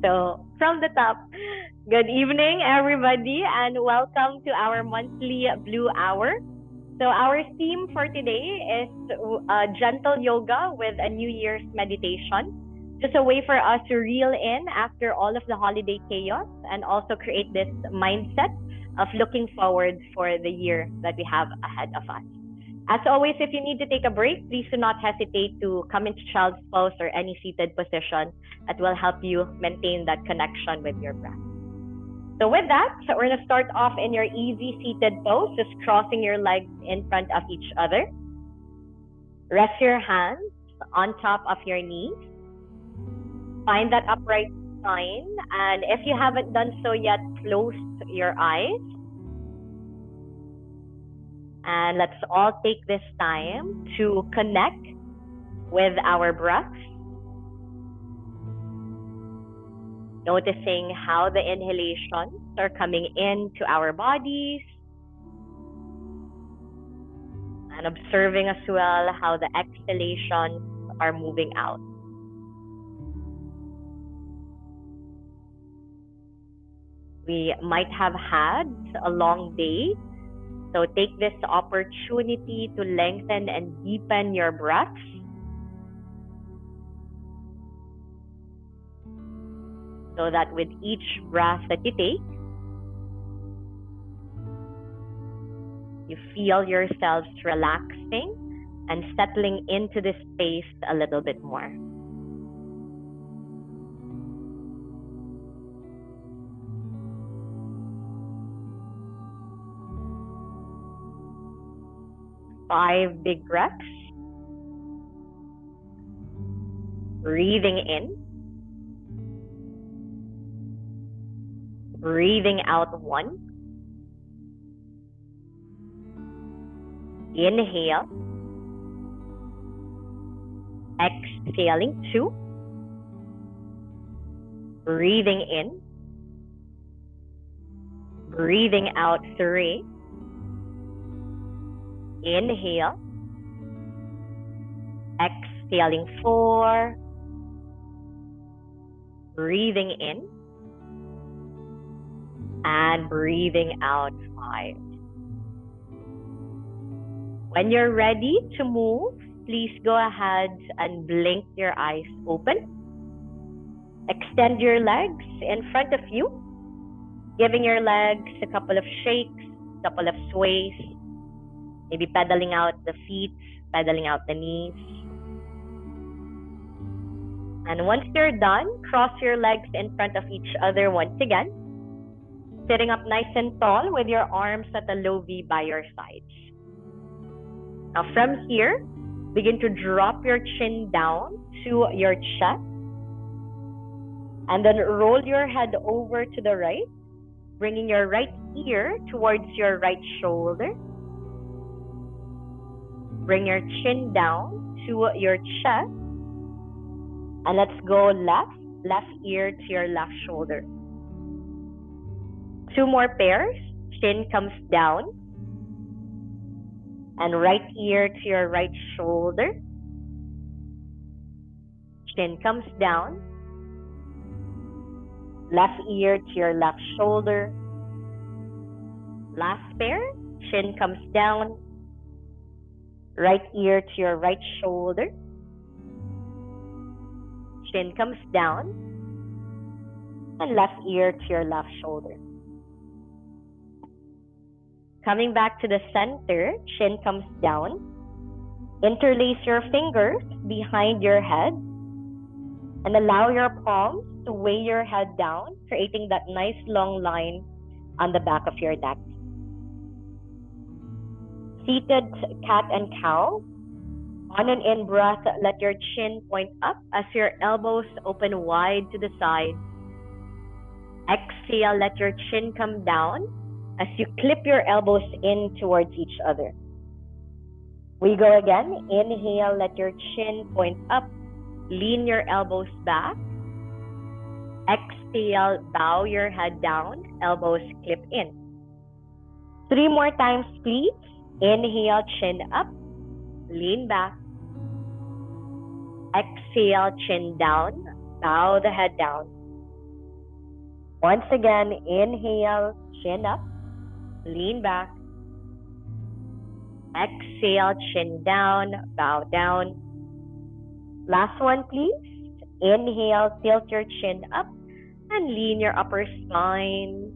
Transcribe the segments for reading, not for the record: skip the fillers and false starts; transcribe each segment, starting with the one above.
So, from the top, good evening, everybody, and welcome to our monthly Blue Hour. So, our theme for today is gentle yoga with a New Year's meditation. Just a way for us to reel in after all of the holiday chaos and also create this mindset of looking forward for the year that we have ahead of us. As always, if you need to take a break, please do not hesitate to come into child's pose or any seated position that will help you maintain that connection with your breath. So with that, we're going to start off in your easy seated pose, just crossing your legs in front of each other. Rest your hands on top of your knees. Find that upright spine. And if you haven't done so yet, close your eyes. And let's all take this time to connect with our breath. Noticing how the inhalations are coming into our bodies. And observing as well how the exhalations are moving out. We might have had a long day, so take this opportunity to lengthen and deepen your breath. So that with each breath that you take, you feel yourselves relaxing and settling into this space a little bit more. Five big breaths. Breathing in. Breathing out 1. Inhale. Exhaling 2. Breathing in. Breathing out 3. Inhale. Exhaling 4. Breathing in. And breathing out 5. When you're ready to move, please go ahead and blink your eyes open. Extend your legs in front of you, giving your legs a couple of shakes, a couple of sways, maybe pedaling out the feet, pedaling out the knees. And once you're done, cross your legs in front of each other once again, sitting up nice and tall with your arms at a low V by your sides. Now from here, begin to drop your chin down to your chest, and then roll your head over to the right, bringing your right ear towards your right shoulder. Bring your chin down to your chest, and let's go left ear to your left shoulder. 2 more pairs. Chin comes down, and right ear to your right shoulder. Chin comes down, left ear to your left shoulder. Last pair. Chin comes down, right ear to your right shoulder. Chin comes down, and left ear to your left shoulder. Coming back to the center, chin comes down. Interlace your fingers behind your head and allow your palms to weigh your head down, creating that nice long line on the back of your neck. Seated cat and cow. On an in-breath, let your chin point up as your elbows open wide to the side. Exhale, let your chin come down as you clip your elbows in towards each other. We go again. Inhale, let your chin point up. Lean your elbows back. Exhale, bow your head down. Elbows clip in. 3 more times, please. Inhale, chin up. Lean back. Exhale, chin down. Bow the head down. Once again, inhale, chin up, lean back. Exhale, chin down, bow down. Last one, please. Inhale, tilt your chin up and lean your upper spine.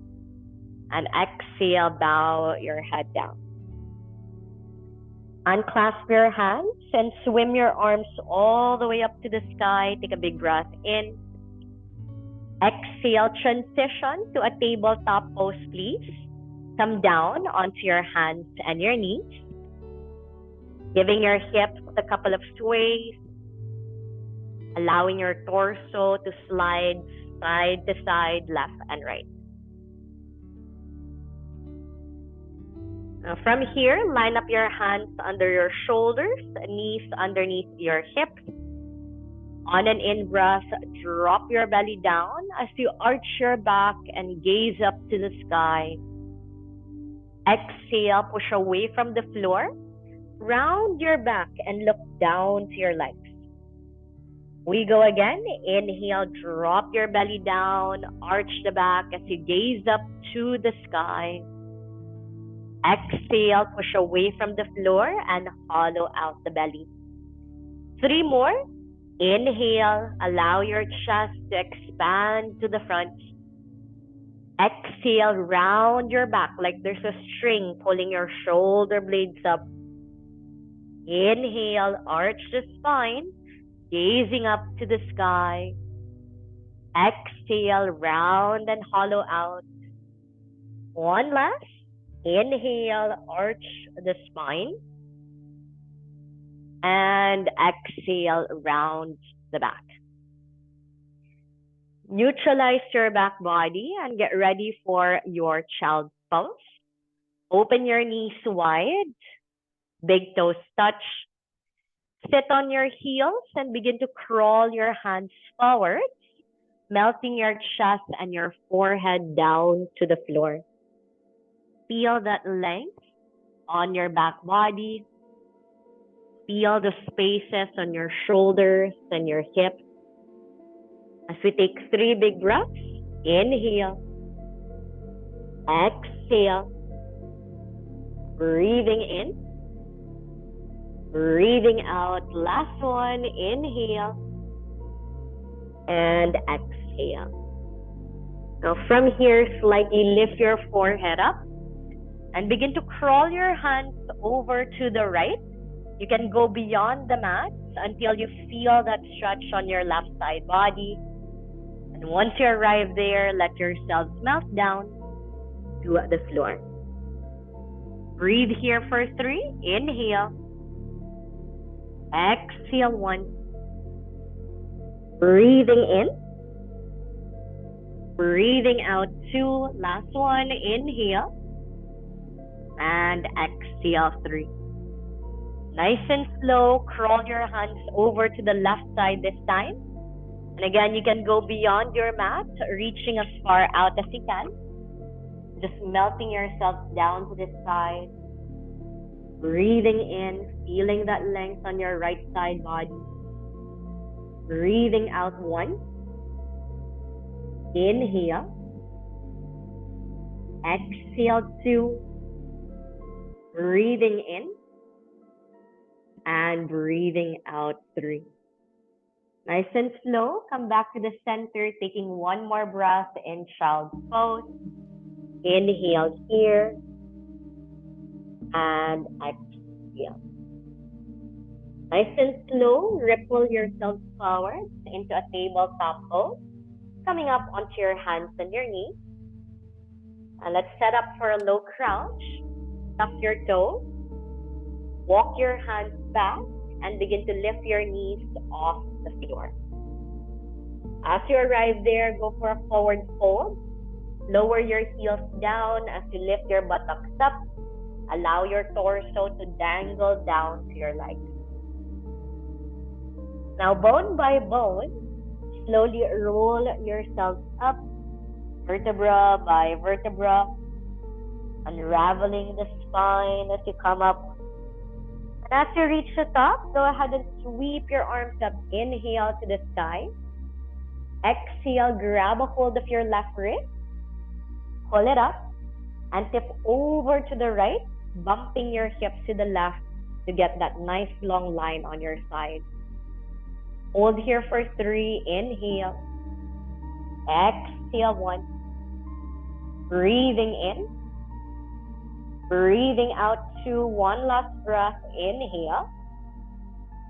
And exhale, bow your head down. Unclasp your hands and swim your arms all the way up to the sky. Take a big breath in. Exhale, transition to a tabletop pose, please. Come down onto your hands and your knees, giving your hips a couple of sways, allowing your torso to slide side to side, left and right. Now from here, line up your hands under your shoulders, knees underneath your hips. On an in-breath, drop your belly down as you arch your back and gaze up to the sky. Exhale, push away from the floor, round your back and look down to your legs. We go again. Inhale, drop your belly down, arch the back as you gaze up to the sky. Exhale, push away from the floor and hollow out the belly. 3 more. Inhale, allow your chest to expand to the front. Exhale, round your back like there's a string pulling your shoulder blades up. Inhale, arch the spine, gazing up to the sky. Exhale, round and hollow out. One last. Inhale, arch the spine. And exhale, round the back. Neutralize your back body and get ready for your child's pose. Open your knees wide, big toes touch. Sit on your heels and begin to crawl your hands forward, melting your chest and your forehead down to the floor. Feel that length on your back body. Feel the spaces on your shoulders and your hips. As we take 3 big breaths, inhale, exhale, breathing in, breathing out. Last one, inhale, and exhale. Now from here, slightly lift your forehead up and begin to crawl your hands over to the right. You can go beyond the mat until you feel that stretch on your left side body. And once you arrive there, let yourself melt down to the floor. Breathe here for 3. Inhale. Exhale 1. Breathing in. Breathing out 2. Last one. Inhale. And exhale 3. Nice and slow, crawl your hands over to the left side this time. And again, you can go beyond your mat, reaching as far out as you can. Just melting yourself down to the side. Breathing in, feeling that length on your right side body. Breathing out 1. Inhale. Exhale 2. Breathing in. And breathing out 3. Nice and slow. Come back to the center, taking 1 more breath in child's pose. Inhale here. And exhale. Nice and slow. Ripple yourself forward into a tabletop pose. Coming up onto your hands and your knees. And let's set up for a low crouch. Tuck your toes. Walk your hands back and begin to lift your knees off the floor. As you arrive there, go for a forward fold. Lower your heels down as you lift your buttocks up. Allow your torso to dangle down to your legs. Now, bone by bone, slowly roll yourself up, vertebra by vertebra, unraveling the spine as you come up. And as you reach the top, go ahead and sweep your arms up. Inhale to the sky. Exhale, grab a hold of your left wrist Pull it up and tip over to the right, bumping your hips to the left to get that nice long line on your side. Hold here for 3. Inhale. Exhale 1. Breathing in. Breathing out 2. One last breath. Inhale.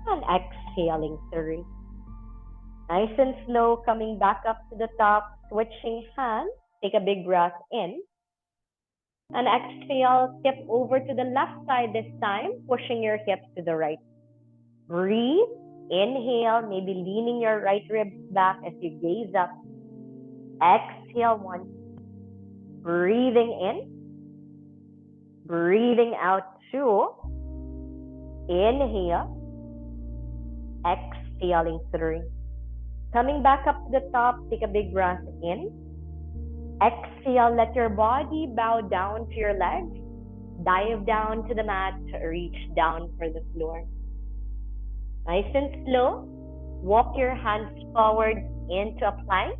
And exhaling 3. Nice and slow, coming back up to the top, switching hands. Take a big breath in. And exhale, tip over to the left side this time, pushing your hips to the right. Breathe. Inhale, maybe leaning your right ribs back as you gaze up. Exhale 1. Breathing in. Breathing out 2. Inhale. Exhaling 3. Coming back up to the top, take a big breath in. Exhale, let your body bow down to your legs. Dive down to the mat, reach down for the floor. Nice and slow. Walk your hands forward into a plank.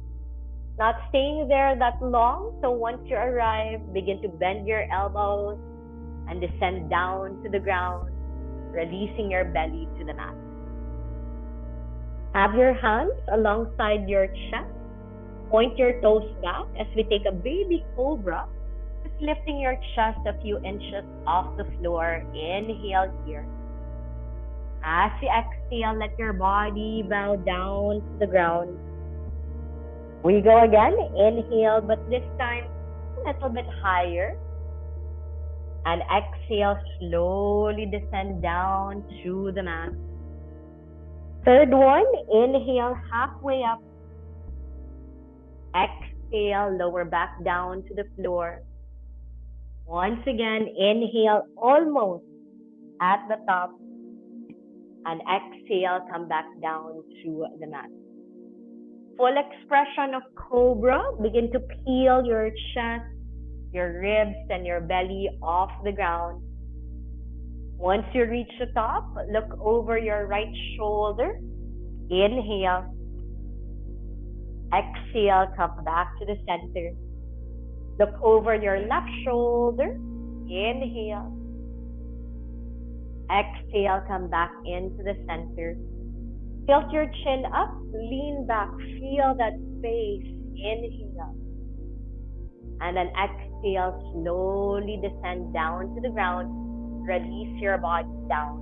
Not staying there that long, so once you arrive, begin to bend your elbows and descend down to the ground, releasing your belly to the mat. Have your hands alongside your chest. Point your toes back as we take a baby cobra, just lifting your chest a few inches off the floor. Inhale here. As you exhale, let your body bow down to the ground. We go again. Inhale, but this time a little bit higher. And exhale, slowly descend down to the mat. Third one, inhale, halfway up. Exhale, lower back down to the floor. Once again, inhale, almost at the top. And exhale, come back down to the mat. Full expression of cobra. Begin to peel your chest, your ribs, and your belly off the ground. Once you reach the top, look over your right shoulder. Inhale. Exhale, come back to the center. Look over your left shoulder. Inhale. Exhale, come back into the center. Tilt your chin up, lean back, feel that space. Inhale. And then exhale, slowly descend down to the ground. Release your body down.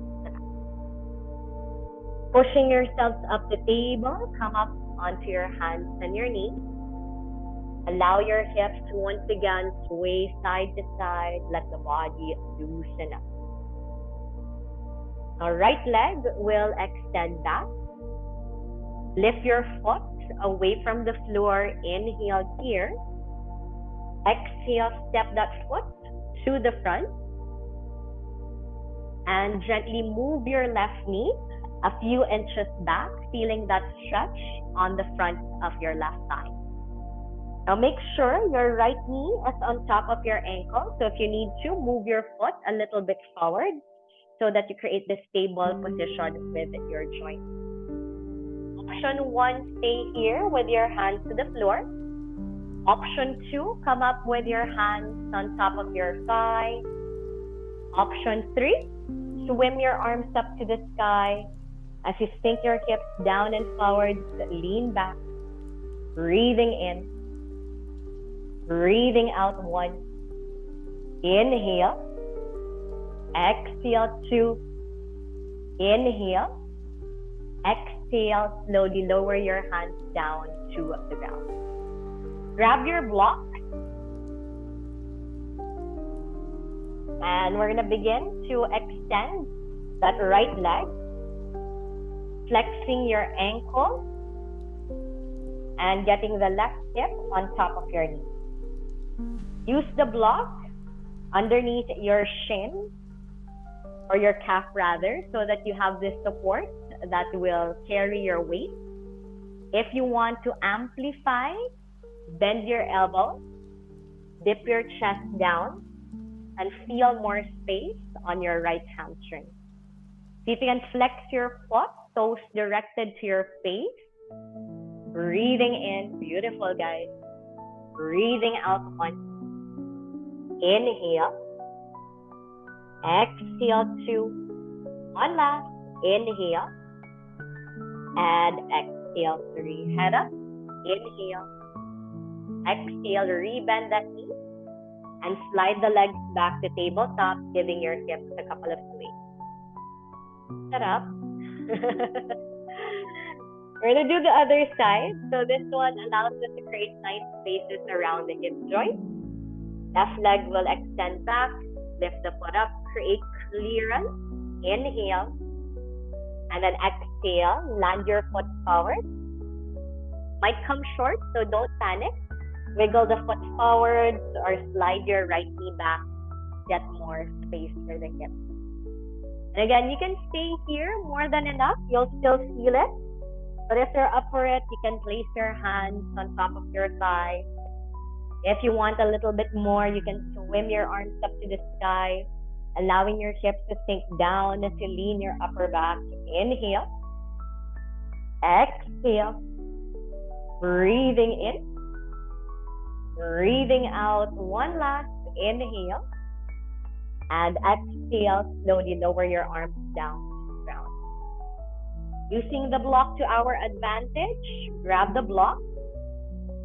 Pushing yourselves up the table, come up onto your hands and your knees. Allow your hips to once again sway side to side. Let the body loosen up. Now, right leg will extend back. Lift your foot away from the floor. Inhale here. Exhale, step that foot to the front. And gently move your left knee a few inches back, feeling that stretch on the front of your left thigh. Now make sure your right knee is on top of your ankle. So if you need to, move your foot a little bit forward so that you create the stable position with your joint. Option 1, stay here with your hands to the floor. Option 2, come up with your hands on top of your thigh. Option 3, swim your arms up to the sky. As you sink your hips down and forward, lean back. Breathing in. Breathing out 1. Inhale. Exhale 2. Inhale. Exhale. Slowly lower your hands down to the ground. Grab your block. And we're going to begin to extend that right leg. Flexing your ankle. And getting the left hip on top of your knee. Use the block underneath your shin, or your calf rather, so that you have this support that will carry your weight. If you want to amplify, bend your elbow, dip your chest down, and feel more space on your right hamstring. See if you can flex your foot, toes directed to your face. Breathing in, beautiful guys. Breathing out 1. Inhale. Exhale, 2. One last. Inhale. And exhale, 3. Head up. Inhale. Exhale, rebend that knee. And slide the legs back to tabletop, giving your hips a couple of sways. Set up. We're going to do the other side. So this one allows us to create nice spaces around the hip joint. Left leg will extend back. Lift the foot up. Create clearance. Inhale. And then exhale. Land your foot forward. Might come short, so don't panic. Wiggle the foot forward or slide your right knee back. Get more space for the hip. And again, you can stay here more than enough. You'll still feel it. But if you're up for it, you can place your hands on top of your thigh. If you want a little bit more, you can swim your arms up to the sky, allowing your hips to sink down as you lean your upper back. Inhale. Exhale. Breathing in. Breathing out. One last. Inhale. And exhale. Slowly lower your arms down to the ground. Using the block to our advantage, grab the block.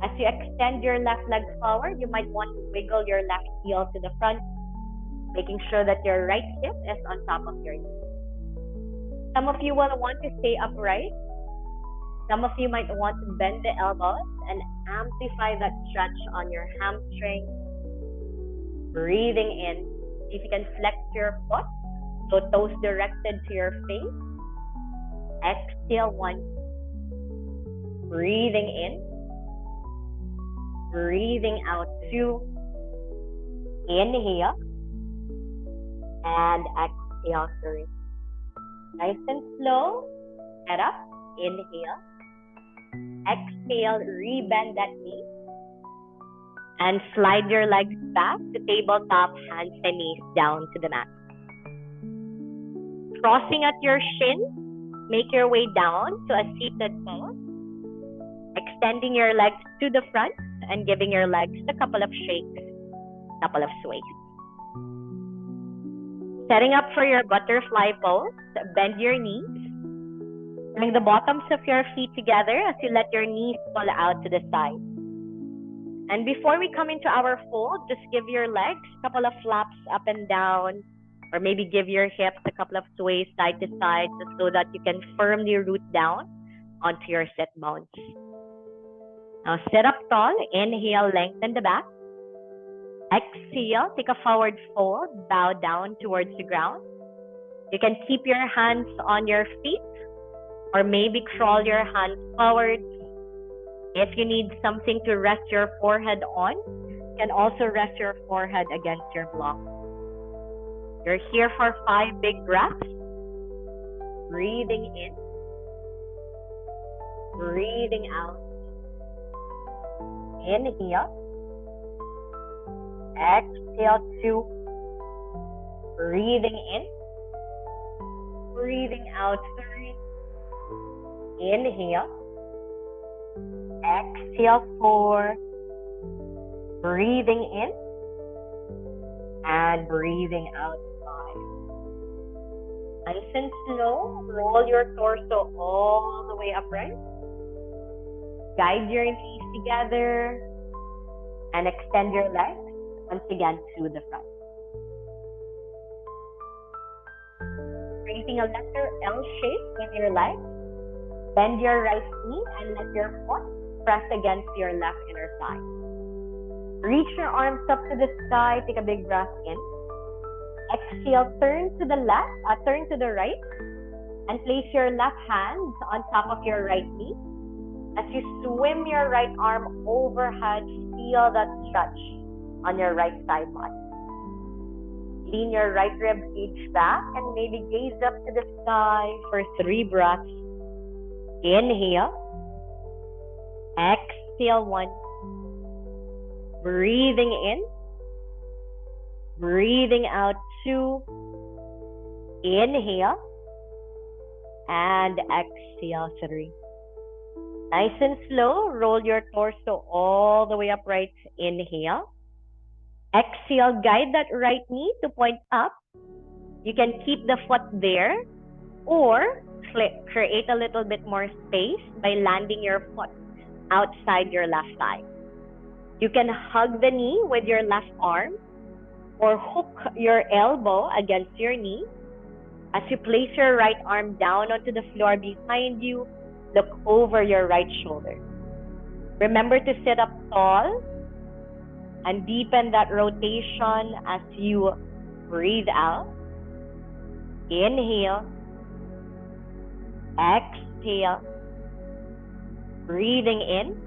As you extend your left leg forward, you might want to wiggle your left heel to the front, making sure that your right hip is on top of your knee. Some of you will want to stay upright. Some of you might want to bend the elbows and amplify that stretch on your hamstring. Breathing in. See if you can flex your foot, so toes directed to your face. Exhale, 1. Breathing in. Breathing out, 2. Inhale. And exhale, 3. Nice and slow. Head up. Inhale. Exhale, rebend that knee. And slide your legs back to tabletop, hands and knees down to the mat. Crossing at your shins, make your way down to a seated pose. Extending your legs to the front and giving your legs a couple of shakes, couple of sways. Setting up for your butterfly pose, bend your knees. Bring the bottoms of your feet together as you let your knees pull out to the side. And before we come into our fold, just give your legs a couple of flaps up and down, or maybe give your hips a couple of sways side to side so that you can firmly root down onto your sit bones. Now sit up tall. Inhale, lengthen the back. Exhale, take a forward fold, bow down towards the ground. You can keep your hands on your feet, or maybe crawl your hands forward. If you need something to rest your forehead on, you can also rest your forehead against your block. You're here for 5 big breaths. Breathing in. Breathing out. Inhale. Exhale, 2. Breathing in. Breathing out, 3. Inhale. Exhale, 4. Breathing in. And breathing out, 5. Nice and slow. Roll your torso all the way upright. Guide your knees together. And extend your legs once again to the front. Creating a letter L shape with your legs. Bend your right knee and let your foot press against your left inner thigh. Reach your arms up to the sky. Take a big breath in. Exhale, turn to the left, turn to the right, and place your left hand on top of your right knee. As you swim your right arm overhead, feel that stretch on your right side body. Lean your right rib cage back and maybe gaze up to the sky for 3 breaths. Inhale. Exhale, 1. Breathing in. Breathing out, 2. Inhale. And exhale, 3. Nice and slow. Roll your torso all the way upright. Inhale. Exhale, guide that right knee to point up. You can keep the foot there or create a little bit more space by landing your foot outside your left thigh. You can hug the knee with your left arm or hook your elbow against your knee. As you place your right arm down onto the floor behind you, look over your right shoulder. Remember to sit up tall and deepen that rotation as you breathe out. Inhale. Exhale. Breathing in.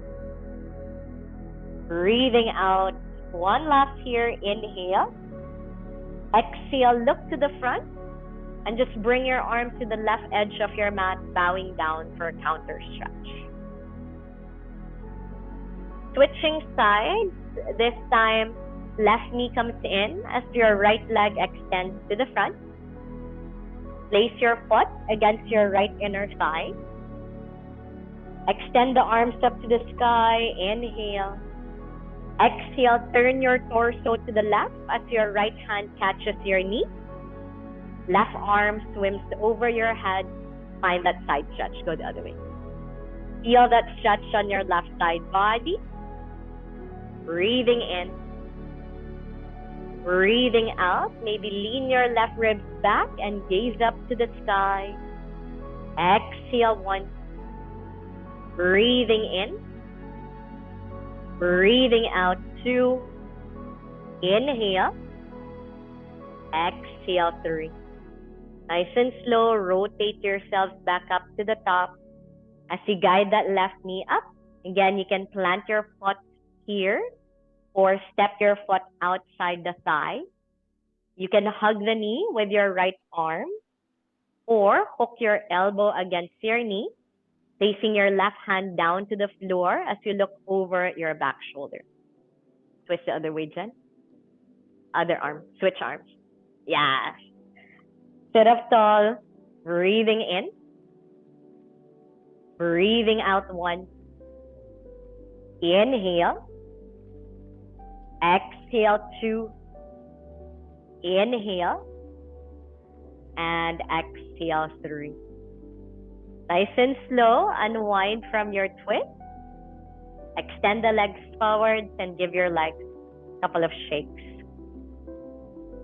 Breathing out. One last here. Inhale. Exhale. Look to the front. And just bring your arm to the left edge of your mat, bowing down for a counter stretch. Switching sides. This time, left knee comes in as your right leg extends to the front. Place your foot against your right inner thigh. Extend the arms up to the sky. Inhale. Exhale, turn your torso to the left as your right hand catches your knee. Left arm swims over your head. Find that side stretch. Go the other way. Feel that stretch on your left side body. Breathing in. Breathing out. Maybe lean your left ribs back and gaze up to the sky. Exhale once. Breathing in. Breathing out 2. Inhale. Exhale 3. Nice and slow, rotate yourselves back up to the top. As you guide that left knee up, again, you can plant your foot here or step your foot outside the thigh. You can hug the knee with your right arm or hook your elbow against your knee, placing your left hand down to the floor as you look over your back shoulder. Twist the other way, Jen. Other arm. Switch arms. Yes. Sit up tall. Breathing in. Breathing out 1. Inhale. Exhale 2. Inhale. And exhale 3. Nice and slow, unwind from your twist. Extend the legs forward and give your legs a couple of shakes.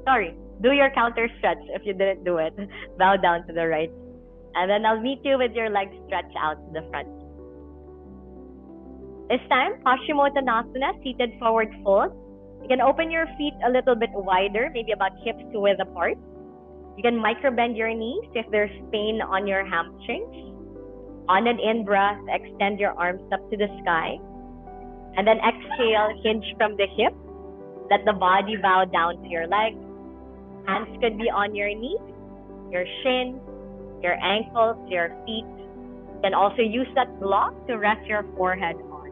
Sorry, do your counter stretch if you didn't do it. Bow down to the right. And then I'll meet you with your legs stretched out to the front. This time, Paschimottanasana, seated forward fold. You can open your feet a little bit wider, maybe about hips width apart. You can micro-bend your knees if there's pain on your hamstrings. On an in-breath, extend your arms up to the sky. And then exhale, hinge from the hip. Let the body bow down to your legs. Hands could be on your knees, your shins, your ankles, your feet. You can also use that block to rest your forehead on.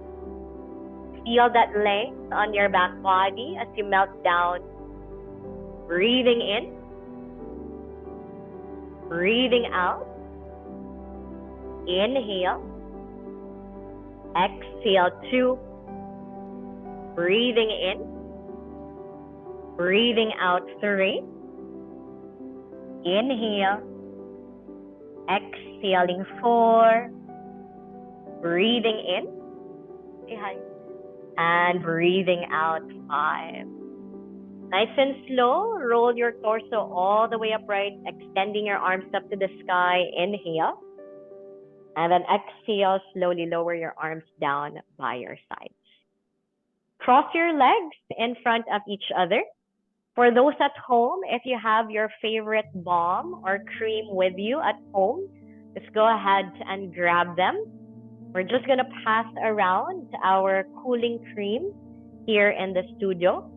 Feel that length on your back body as you melt down. Breathing in. Breathing out. Inhale. Exhale 2. Breathing in. Breathing out 3. Inhale. Exhaling 4. Breathing in. Say hi. And breathing out 5. Nice and slow. Roll your torso all the way upright, extending your arms up to the sky. Inhale. And then exhale, slowly lower your arms down by your sides. Cross your legs in front of each other. For those at home, if you have your favorite balm or cream with you at home, just go ahead and grab them. We're just going to pass around our cooling cream here in the studio.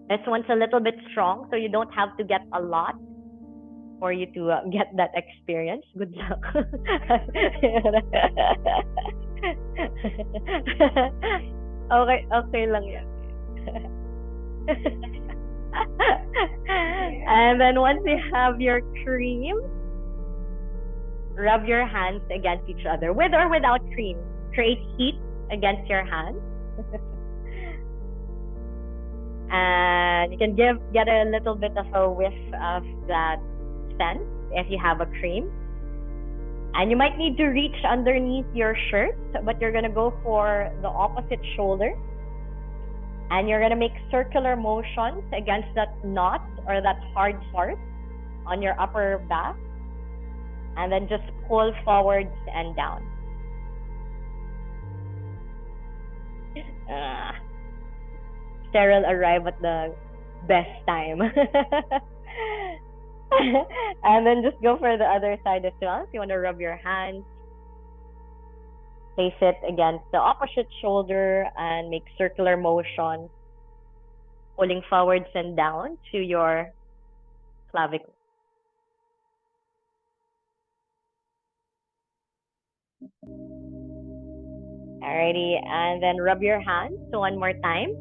This one's a little bit strong, so you don't have to get a lot for you to get that experience. Good luck. Okay lang yan. And then once you have your cream, rub your hands against each other, with or without cream. Create heat against your hands. And you can get a little bit of a whiff of that scent if you have a cream. And you might need to reach underneath your shirt, but you're gonna go for the opposite shoulder. And you're gonna make circular motions against that knot or that hard part on your upper back. And then just pull forwards and down. Cheryl arrived at the best time. And then just go for the other side as well. If you want to rub your hands, place it against the opposite shoulder and make circular motion, pulling forwards and down to your clavicle. Alrighty, and then rub your hands one more time.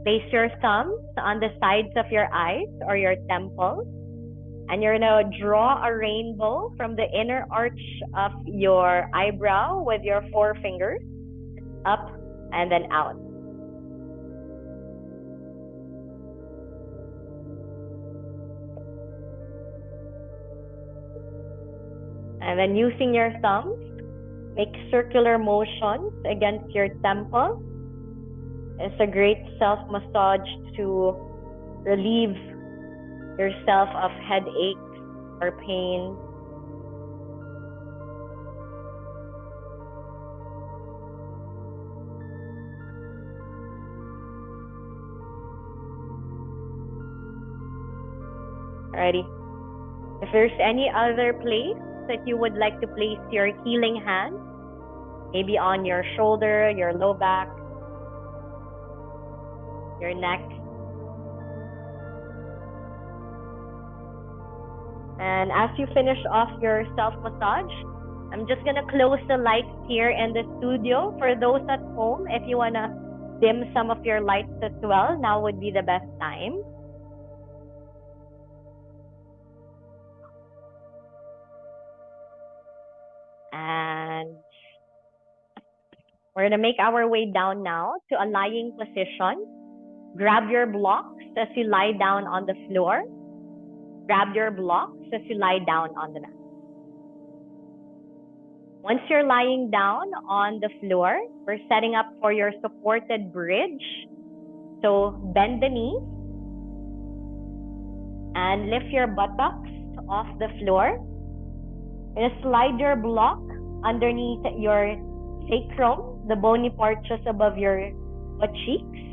Place your thumbs on the sides of your eyes or your temples. And you're gonna draw a rainbow from the inner arch of your eyebrow with your 4 fingers, up and then out. And then using your thumbs, make circular motions against your temple. It's a great self-massage to relieve yourself of headache or pain. Alrighty. If there's any other place that you would like to place your healing hand, maybe on your shoulder, your low back, your neck. And as you finish off your self-massage, I'm just gonna close the lights here in the studio. For those at home, if you wanna dim some of your lights as well, now would be the best time. And we're gonna make our way down now to a lying position. Grab your blocks as you lie down on the floor. Grab your blocks as you lie down on the mat. Once you're lying down on the floor, we're setting up for your supported bridge. So bend the knees and lift your buttocks off the floor. And slide your block underneath your sacrum, the bony part just above your butt cheeks.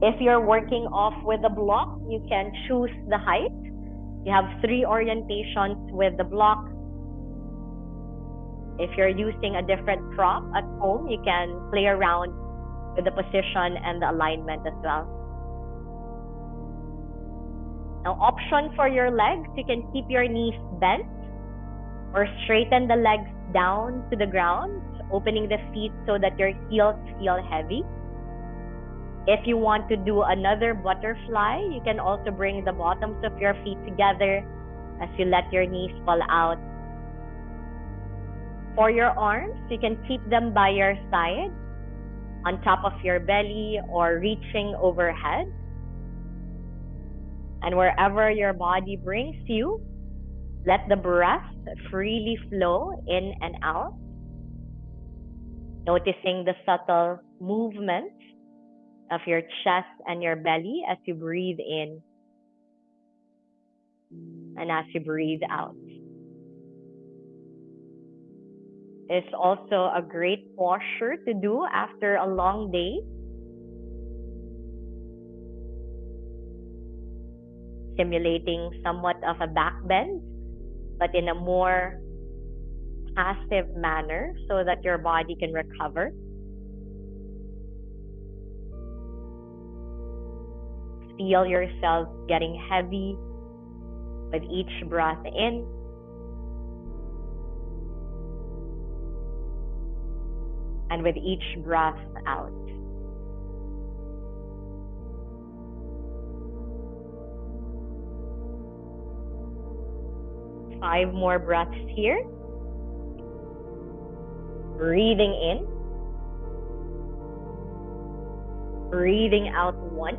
If you're working off with the block, you can choose the height. You have 3 orientations with the block. If you're using a different prop at home, you can play around with the position and the alignment as well. Now, option for your legs, you can keep your knees bent or straighten the legs down to the ground, opening the feet so that your heels feel heavy. If you want to do another butterfly, you can also bring the bottoms of your feet together as you let your knees fall out. For your arms, you can keep them by your side, on top of your belly or reaching overhead. And wherever your body brings you, let the breath freely flow in and out. Noticing the subtle movements of your chest and your belly as you breathe in and as you breathe out. It's also a great posture to do after a long day. Simulating somewhat of a back bend, but in a more passive manner so that your body can recover. Feel yourself getting heavy with each breath in and with each breath out. Five more breaths here. Breathing in. Breathing out 1.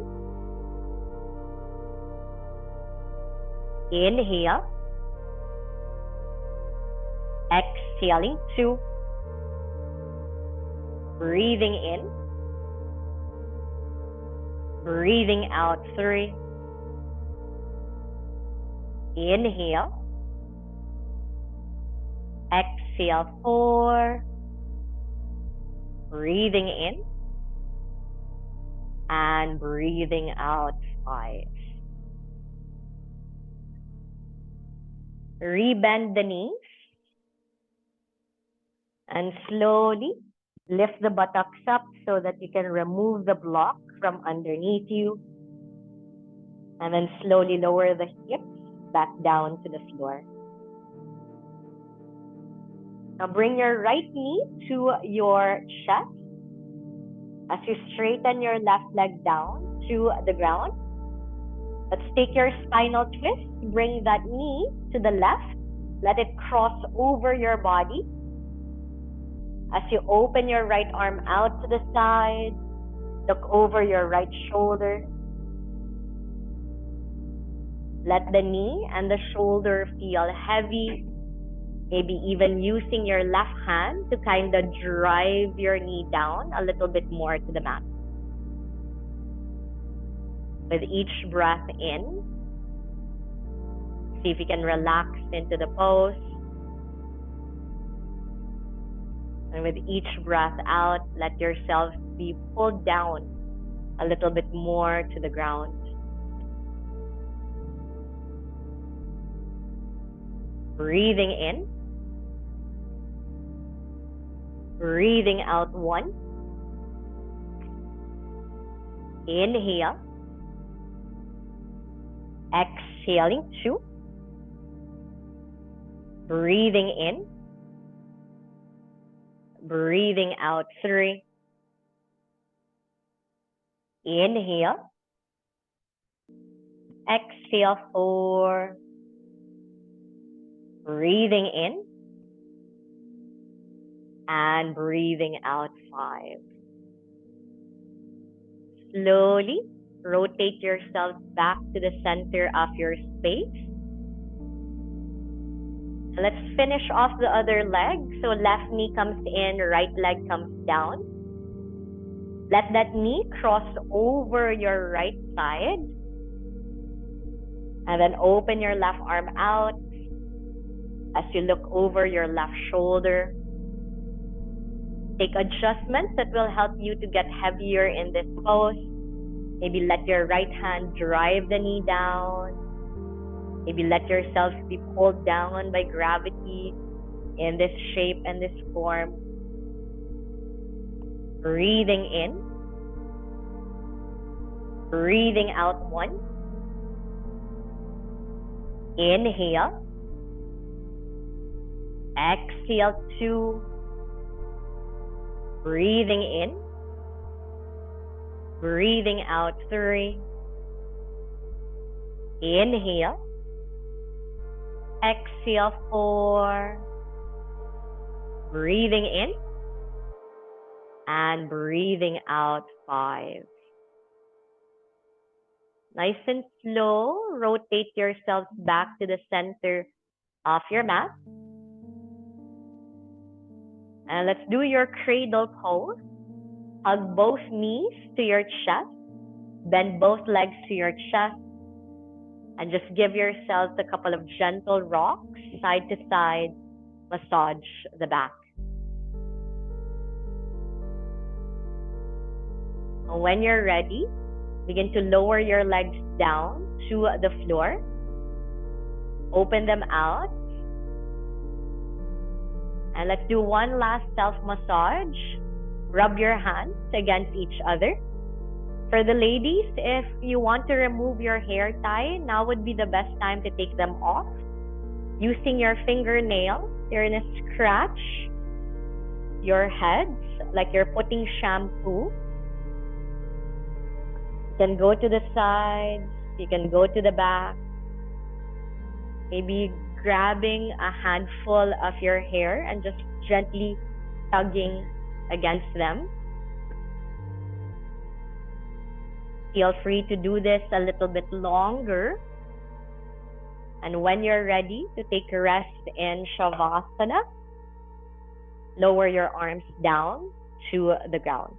Inhale. Exhaling 2. Breathing in. Breathing out 3. Inhale. Exhale 4. Breathing in. And breathing out 5. Rebend the knees. And slowly lift the buttocks up so that you can remove the block from underneath you. And then slowly lower the hips back down to the floor. Now bring your right knee to your chest as you straighten your left leg down to the ground. Let's take your spinal twist. Bring that knee to the left. Let it cross over your body. As you open your right arm out to the side, look over your right shoulder. Let the knee and the shoulder feel heavy. Maybe even using your left hand to kind of drive your knee down a little bit more to the mat. With each breath in, see if you can relax into the pose. And with each breath out, let yourself be pulled down a little bit more to the ground. Breathing in. Breathing out 1. Inhale. Exhaling 2. Breathing in. Breathing out 3. Inhale. Exhale 4. Breathing in. And breathing out 5. Slowly rotate yourself back to the center of your space. Let's finish off the other leg. So left knee comes in, right leg comes down. Let that knee cross over your right side. And then open your left arm out as you look over your left shoulder. Take adjustments that will help you to get heavier in this pose. Maybe let your right hand drive the knee down. Maybe let yourself be pulled down by gravity in this shape and this form. Breathing in. Breathing out 1. Inhale. Exhale 2. Breathing in. Breathing out 3. Inhale. Exhale 4. Breathing in. And breathing out 5. Nice and slow, rotate yourselves back to the center of your mat. And let's do your cradle pose. Hug both knees to your chest. Bend both legs to your chest. And just give yourselves a couple of gentle rocks, side to side. Massage the back. When you're ready, begin to lower your legs down to the floor. Open them out. And let's do one last self-massage. Rub your hands against each other. For the ladies, if you want to remove your hair tie, now would be the best time to take them off. Using your fingernails, you're going to scratch your heads like you're putting shampoo. You can go to the sides, you can go to the back. Maybe grabbing a handful of your hair and just gently tugging against them. Feel free to do this a little bit longer. And when you're ready to take a rest in Shavasana, lower your arms down to the ground.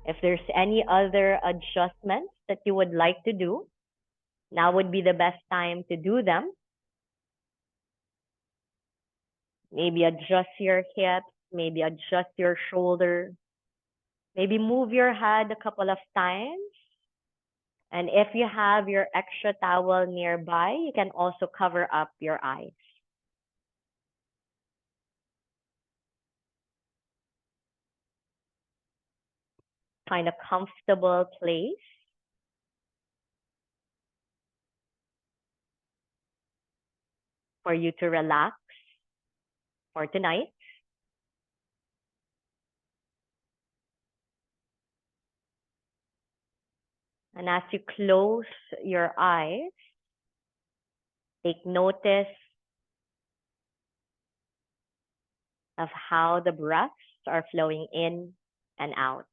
If there's any other adjustments that you would like to do, now would be the best time to do them. Maybe adjust your hips, maybe adjust your shoulder, maybe move your head a couple of times. And if you have your extra towel nearby, you can also cover up your eyes. Find a comfortable place for you to relax for tonight. And as you close your eyes, take notice of how the breaths are flowing in and out.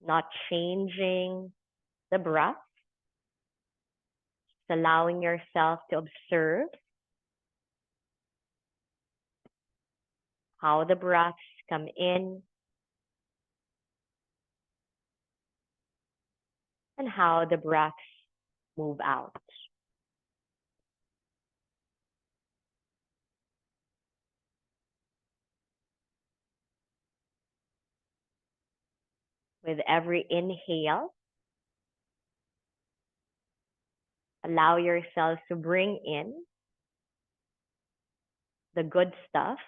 Not changing the breath, just allowing yourself to observe how the breaths come in and how the breaths move out. With every inhale, allow yourself to bring in the good stuff,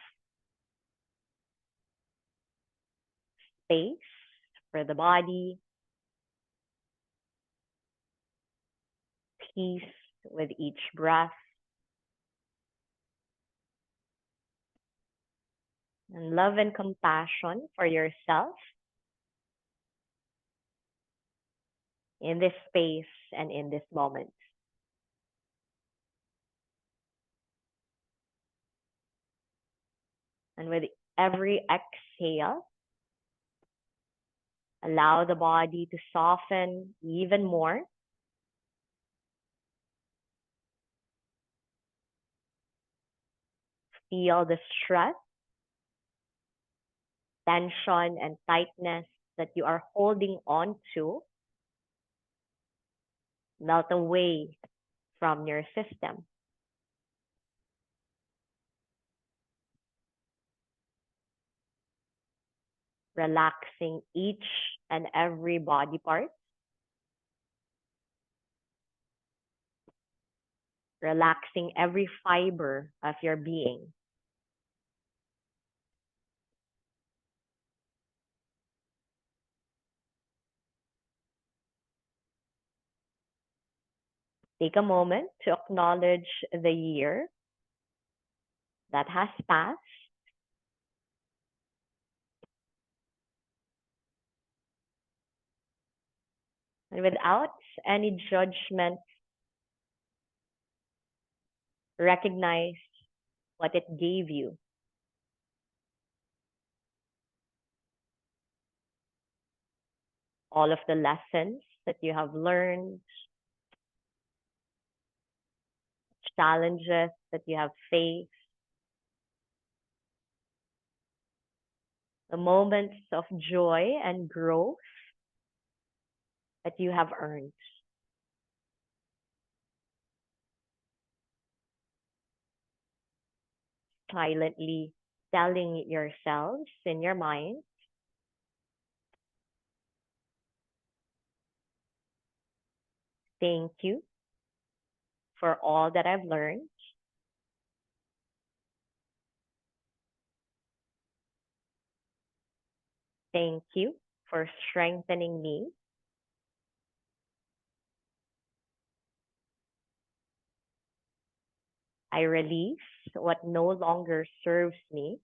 space for the body, peace with each breath, and love and compassion for yourself in this space and in this moment. And with every exhale, allow the body to soften even more. Feel the stress, tension, and tightness that you are holding on to melt away from your system. Relaxing each and every body part. Relaxing every fiber of your being. Take a moment to acknowledge the year that has passed. And without any judgment, recognize what it gave you. All of the lessons that you have learned, challenges that you have faced, the moments of joy and growth that you have earned. Silently telling yourselves in your mind, thank you for all that I've learned. Thank you for strengthening me. I release what no longer serves me.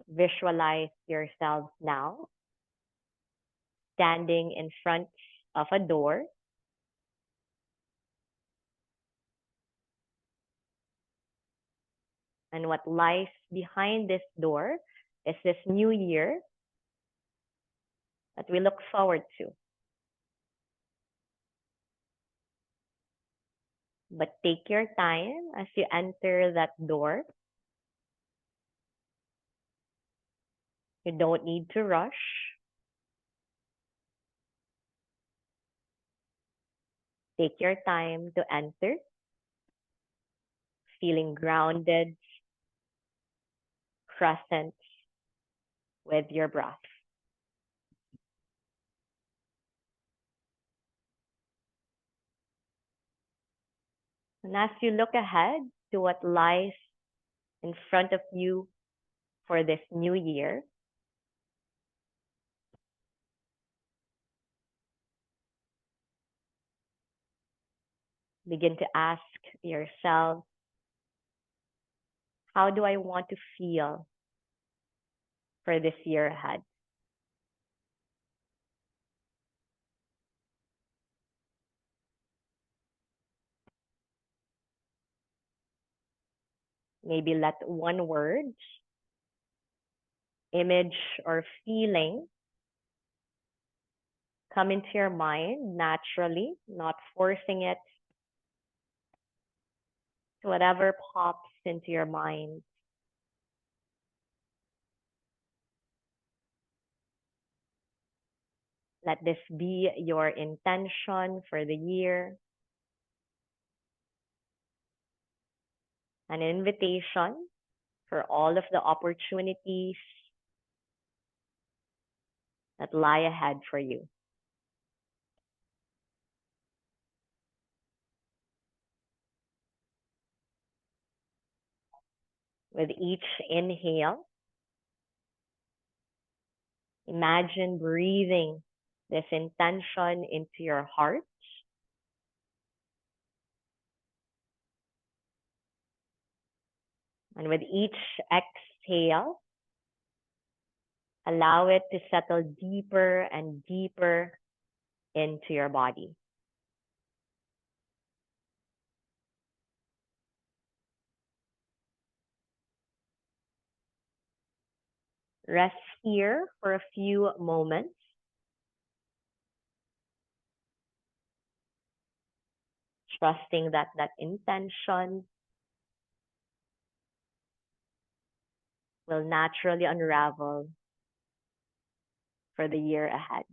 Visualize yourselves now standing in front of a door. And what lies behind this door is this new year that we look forward to. But take your time as you enter that door. You don't need to rush. Take your time to enter, feeling grounded, present with your breath. And as you look ahead to what lies in front of you for this new year, begin to ask yourself, how do I want to feel for this year ahead? Maybe let one word, image, or feeling come into your mind naturally, not forcing it. To whatever pops into your mind. Let this be your intention for the year. An invitation for all of the opportunities that lie ahead for you. With each inhale, imagine breathing this intention into your heart. And with each exhale, allow it to settle deeper and deeper into your body. Rest here for a few moments. Trusting that that intention will naturally unravel for the year ahead.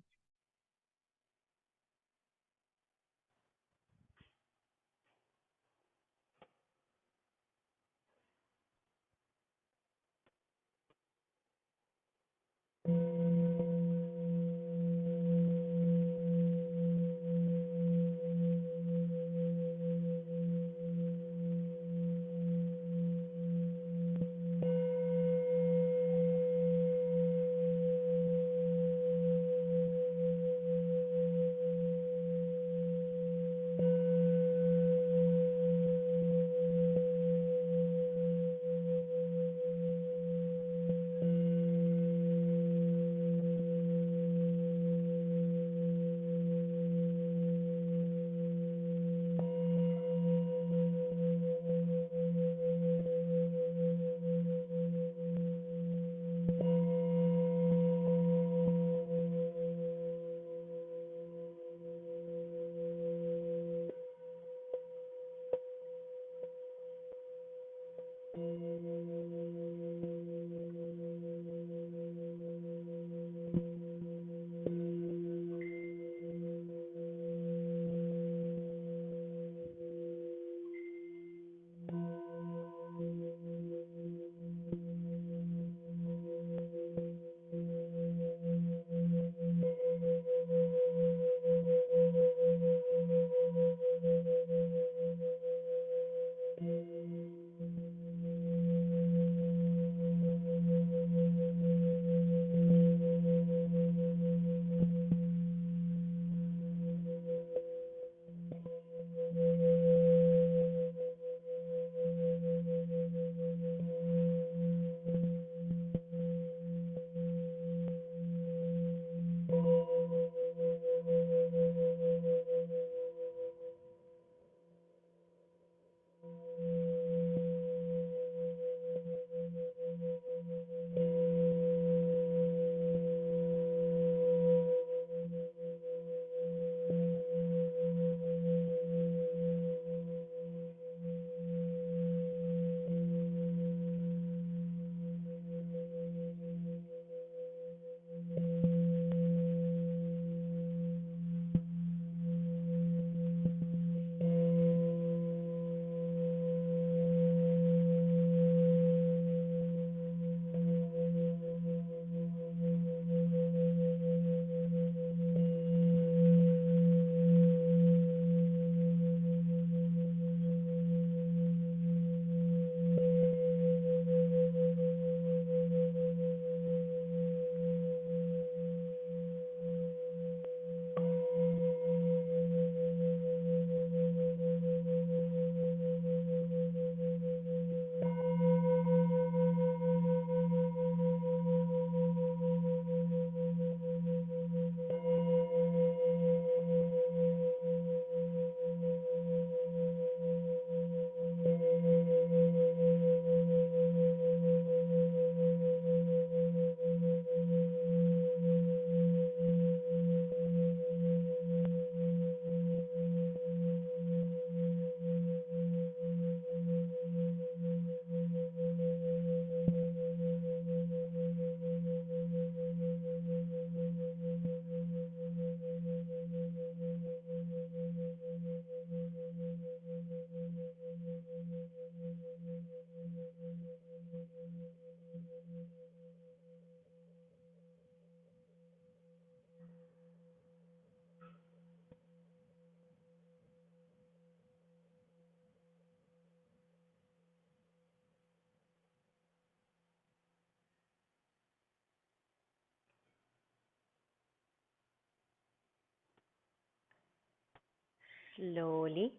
Slowly,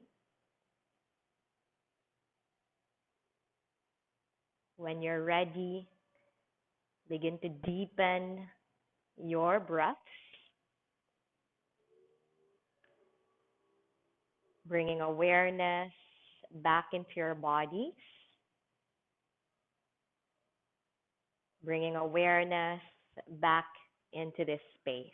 when you're ready, begin to deepen your breaths, bringing awareness back into your body, bringing awareness back into this space.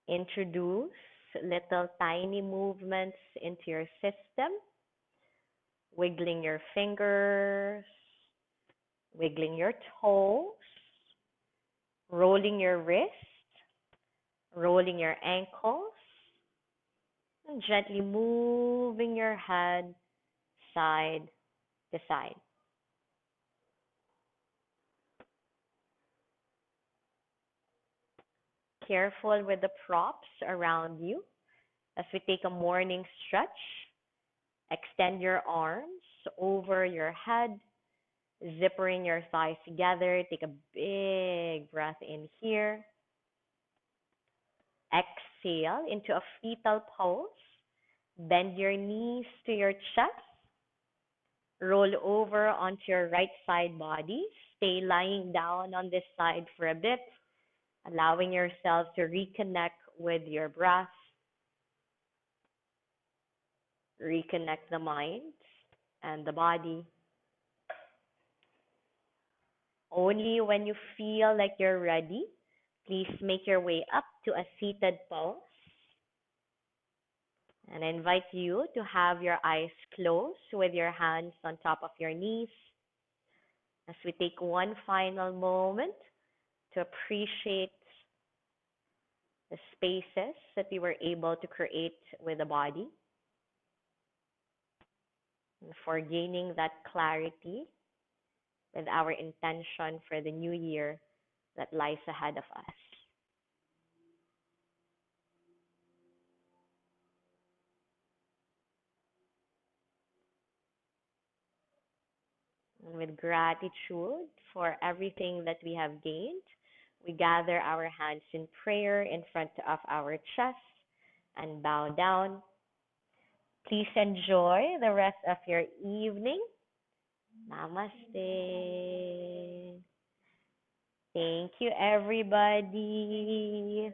Introduce little tiny movements into your system, wiggling your fingers, wiggling your toes, rolling your wrists, rolling your ankles, and gently moving your head side to side. Careful with the props around you as we take a morning stretch. Extend your arms over your head, zippering your thighs together. Take a big breath in here. Exhale into a fetal pose. Bend your knees to your chest. Roll over onto your right side body. Stay lying down on this side for a bit, allowing yourself to reconnect with your breath, reconnect the mind and the body. Only when you feel like you're ready, please make your way up to a seated pose. And I invite you to have your eyes closed with your hands on top of your knees as we take one final moment to appreciate the spaces that we were able to create with the body and for gaining that clarity with our intention for the new year that lies ahead of us. And with gratitude for everything that we have gained, we gather our hands in prayer in front of our chest and bow down. Please enjoy the rest of your evening. Namaste. Thank you, everybody.